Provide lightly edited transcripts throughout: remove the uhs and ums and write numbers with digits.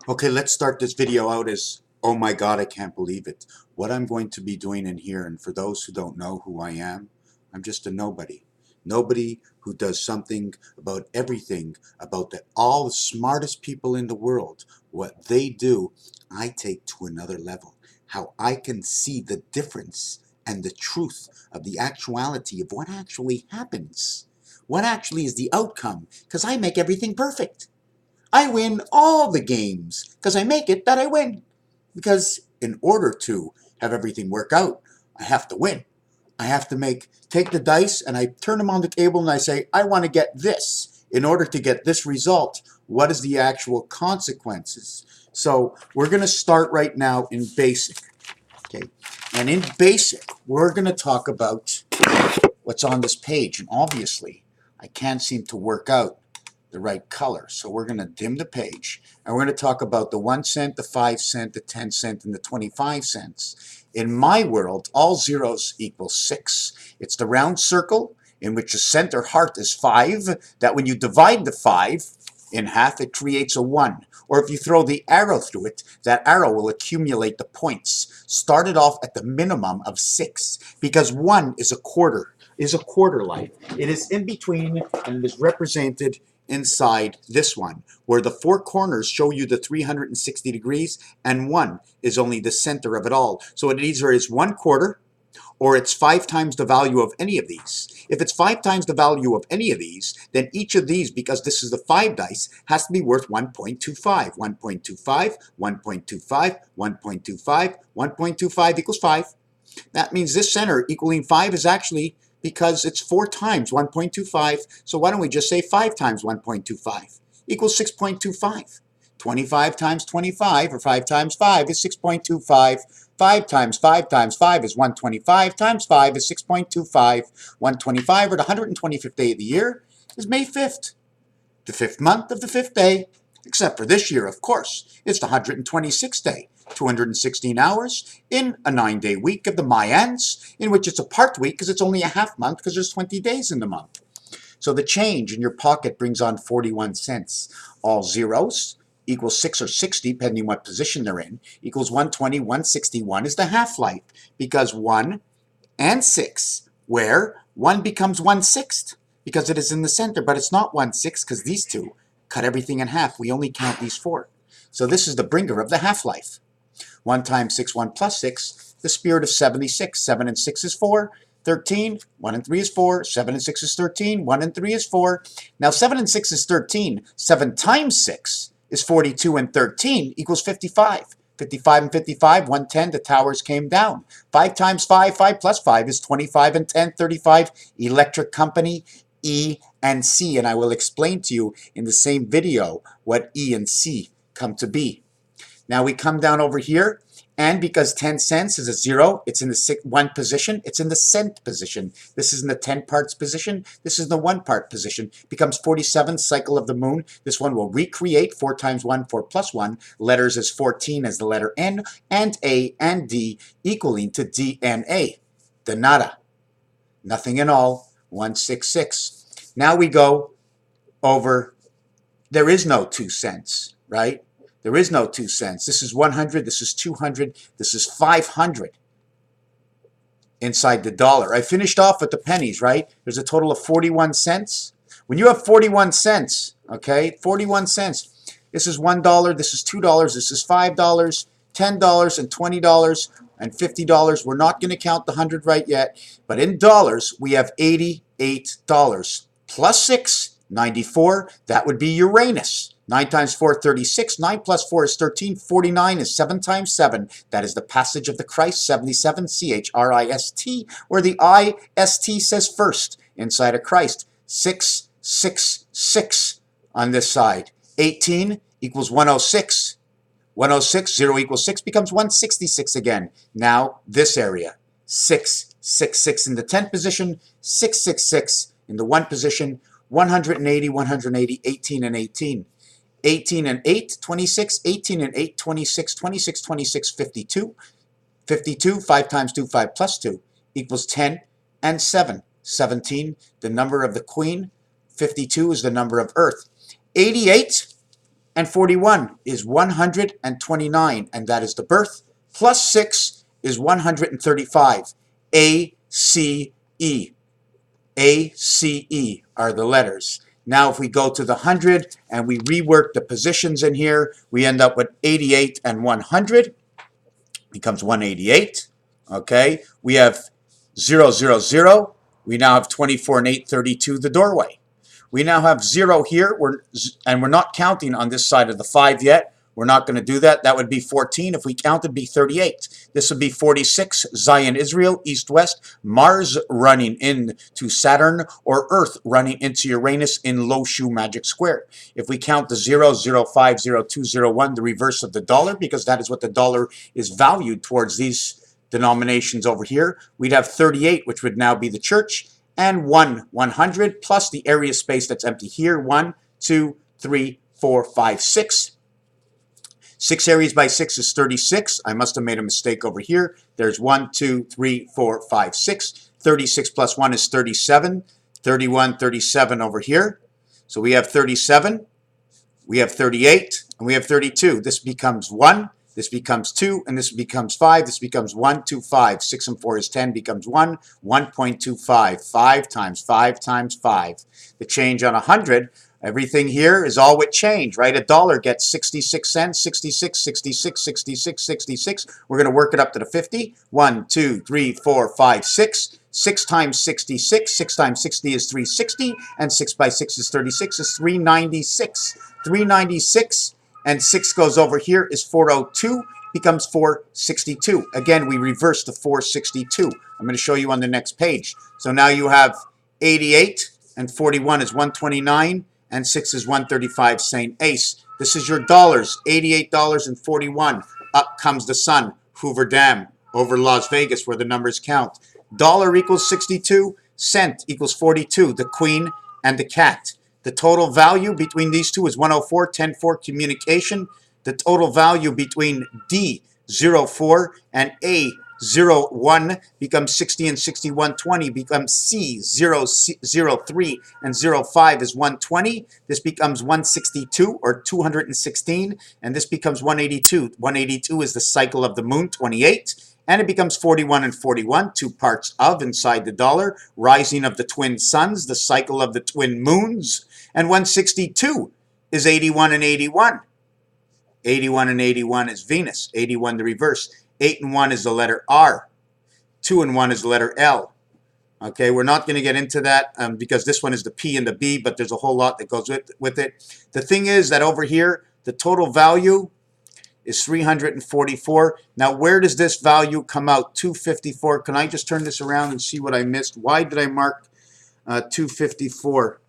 Okay, let's start this video out as, oh my God, I can't believe it. What I'm going to be doing in here, and for those who don't know who I am, I'm just a nobody. Nobody who does something about everything, about all the smartest people in the world. What they do, I take to another level. How I can see the difference and the truth of the actuality of what actually happens. What actually is the outcome, because I make everything perfect. I win all the games because I make it that I win. Because in order to have everything work out, I have to win. I have to take the dice and I turn them on the table and I say, I want to get this. In order to get this result, what is the actual consequences? So we're going to start right now in basic. Okay. And in basic, we're going to talk about what's on this page. And obviously, I can't seem to work out the right color. So we're going to dim the page and we're going to talk about the 1 cent, the 5 cent, the 10 cent, and the 25 cents. In my world, all zeros equal 6. It's the round circle in which the center heart is 5, that when you divide the 5 in half, it creates a 1. Or if you throw the arrow through it, that arrow will accumulate the points. Started off at the minimum of 6, because 1 is a quarter life. It is in between and it is represented inside this one, where the four corners show you the 360 degrees and 1 is only the center of it all. So it either is 1/4 or it's 5 times the value of any of these. If it's 5 times the value of any of these, then each of these, because this is the 5 dice, has to be worth 1.25. 1.25, 1.25, 1.25, 1.25 equals 5. That means this center equaling 5 is actually, because it's 4 times 1.25, so why don't we just say 5 times 1.25 equals 6.25. 25 times 25, or 5 times 5, is 6.25. 5 times 5 times 5 is 125, times 5 is 6.25. 125, or the 125th day of the year, is May 5th. The 5th month of the 5th day, except for this year, of course. It's the 126th day, 216 hours in a 9-day week of the Mayans, in which it's a part week because it's only a half month because there's 20 days in the month. So the change in your pocket brings on 41 cents. All zeros equals 6 or 60, depending what position they're in, equals 120, 161 is the half-life, because 1 and 6, where 1 becomes 1/6 because it is in the center, but it's not 1/6 because these two cut everything in half. We only count these 4. So this is the bringer of the half-life. 1 times 6, 1 plus 6, the spirit of 76. 7 and 6 is 4. 13, 1 and 3 is 4, 7 and 6 is 13, 1 and 3 is 4. Now 7 and 6 is 13, 7 times 6 is 42, and 13 equals 55. 55 and 55, 110, the towers came down. 5 times 5, 5 plus 5 is 25, and 10, 35, electric company, E and C. And I will explain to you in the same video what E and C come to be. Now we come down over here, and because 10 cents is a 0, it's in the 1 position, it's in the cent position. This is in the 10 parts position, this is in the 1 part position. Becomes 47, cycle of the moon. This one will recreate 4 times 1, 4 plus 1. Letters is 14 as the letter N, and A and D equaling to DNA. The nada. Nothing in all, 166. Now we go over, there is no 2 cents, right? There is no 2 cents. This is 100, this is 200, this is 500 inside the dollar. I finished off with the pennies, right? There's a total of 41 cents. When you have 41 cents, okay, 41 cents, this is $1, this is $2, this is $5, $10, and $20, and $50. We're not going to count the 100 right yet, but in dollars, we have $88. Plus 6, 94, that would be Uranus. 9 times 4, 36. 9 plus 4 is 13. 49 is 7 times 7. That is the passage of the Christ, 77, Christ, where the IST says first inside of Christ. 6, 6, 6 on this side. 18 equals 106. 106, 0 equals 6 becomes 166 again. Now this area. 6, 6, 6 in the 10th position. 6, 6, 6 in the 1 position. 180, 180, 18, and 18. 18 and 8, 26, 18 and 8, 26, 26, 26, 52. 52, 5 times 2, 5 plus 2, equals 10 and 7. 17, the number of the queen. 52 is the number of Earth. 88 and 41 is 129, and that is the birth. Plus 6 is 135. A-C-E. A-C-E are the letters. Now if we go to the 100 and we rework the positions in here, we end up with 88 and 100. Becomes 188. Okay, we have 0, 0, 0. We now have 24 and 8, 32, the doorway. We now have 0 here, and we're not counting on this side of the 5 yet. We're not going to do that. That would be 14. If we count, it'd be 38. This would be 46, Zion, Israel, east-west, Mars running into Saturn, or Earth running into Uranus in Lo Shu Magic Square. If we count the 0, 0, 5, 0, 2, 0, 1, the reverse of the dollar, because that is what the dollar is valued towards these denominations over here, we'd have 38, which would now be the church, and 100 plus the area space that's empty here. 1, 2, 3, 4, 5, 6. 6 areas by 6 is 36. I must have made a mistake over here. There's 1, 2, 3, 4, 5, 6. 36 plus 1 is 37. 31, 37 over here. So we have 37, we have 38, and we have 32. This becomes 1. This becomes 2, and this becomes 5. This becomes 1, 2, 5. 6 and 4 is 10, becomes 1, 1.25. 5 times 5 times 5. The change on 100, everything here is all with change, right? A dollar gets 66 cents, 66, 66, 66, 66. We're going to work it up to the 50. 1, 2, 3, 4, 5, 6. 6 times 66, 6 times 60 is 360, and 6 by 6 is 36, is 396. 396, and 6 goes over here is 402, becomes 462. Again, we reverse the 462. I'm going to show you on the next page. So now you have 88, and 41 is 129, and 6 is 135, St. Ace. This is your dollars, $88.41. Up comes the sun, Hoover Dam, over Las Vegas, where the numbers count. Dollar equals 62, cent equals 42, the queen and the cat. The total value between these two is 104, 10-4 communication. The total value between D04 and A01 becomes 60 and 61, 20 becomes C003 and 05 is 120. This becomes 162 or 216, and this becomes 182. 182 is the cycle of the moon, 28. And it becomes 41 and 41, 2 parts of inside the dollar, rising of the twin suns, the cycle of the twin moons, and 162 is 81 and 81. 81 and 81 is Venus, 81 the reverse. 8 and 1 is the letter R. 2 and 1 is the letter L. Okay, we're not going to get into that because this one is the P and the B, but there's a whole lot that goes with it. The thing is that over here, the total value is 344. Now, where does this value come out? 254. Can I just turn this around and see what I missed? Why did I mark 254?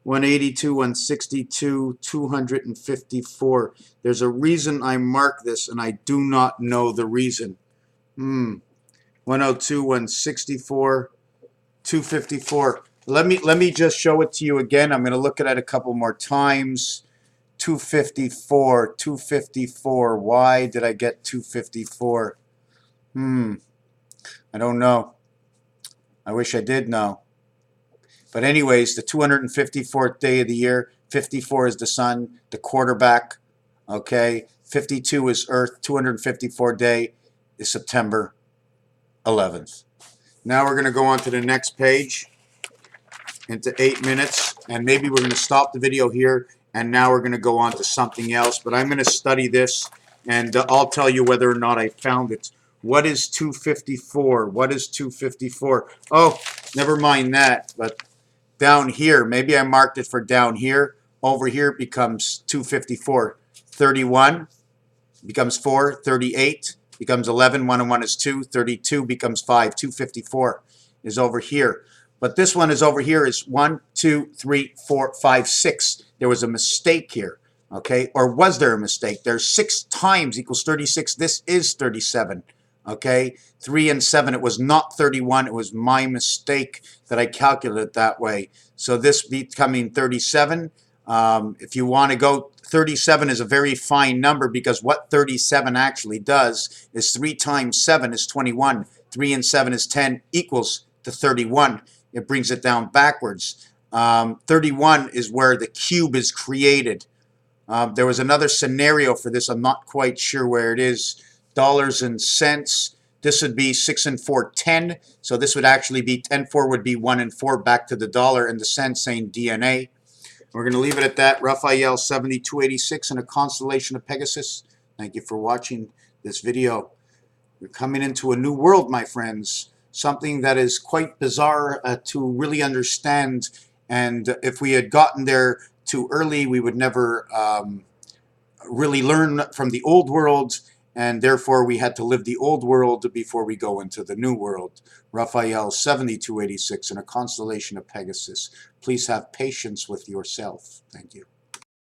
182, 162, 254. There's a reason I mark this, and I do not know the reason. 102, 164, 254. Let me just show it to you again. I'm going to look at it a couple more times. 254, 254. Why did I get 254? I don't know. I wish I did know. But anyways, the 254th day of the year, 54 is the sun, the quarterback, okay? 52 is Earth, 254 day is September 11th. Now we're going to go on to the next page into 8 minutes, and maybe we're going to stop the video here, and now we're going to go on to something else. But I'm going to study this, and I'll tell you whether or not I found it. What is 254? What is 254? Oh, never mind that, but down here, maybe I marked it for down here. Over here it becomes 254. 31 becomes 4. 38 becomes 11. 1 and 1 is 2. 32 becomes 5. 254 is over here. But this one is over here is 1, 2, 3, 4, 5, 6. There was a mistake here. Okay, or was there a mistake? There's 6 times equals 36. This is 37. Okay, 3 and 7. It was not 31. It was my mistake that I calculated it that way. So this becoming 37. If you want to go, 37 is a very fine number because what 37 actually does is 3 times 7 is 21. 3 and 7 is 10 equals to 31. It brings it down backwards. 31 is where the cube is created. There was another scenario for this. I'm not quite sure where it is. Dollars and cents. This would be 6 and 4, 10. So this would actually be 10, 4 would be 1 and 4 back to the dollar and the cent, saying DNA. We're going to leave it at that. Raphael 7286 in a constellation of Pegasus. Thank you for watching this video. We're coming into a new world, my friends. Something that is quite bizarre to really understand. And if we had gotten there too early, we would never really learn from the old world, and therefore we had to live the old world before we go into the new world. Raphael 7286 in a constellation of Pegasus. Please have patience with yourself. Thank you.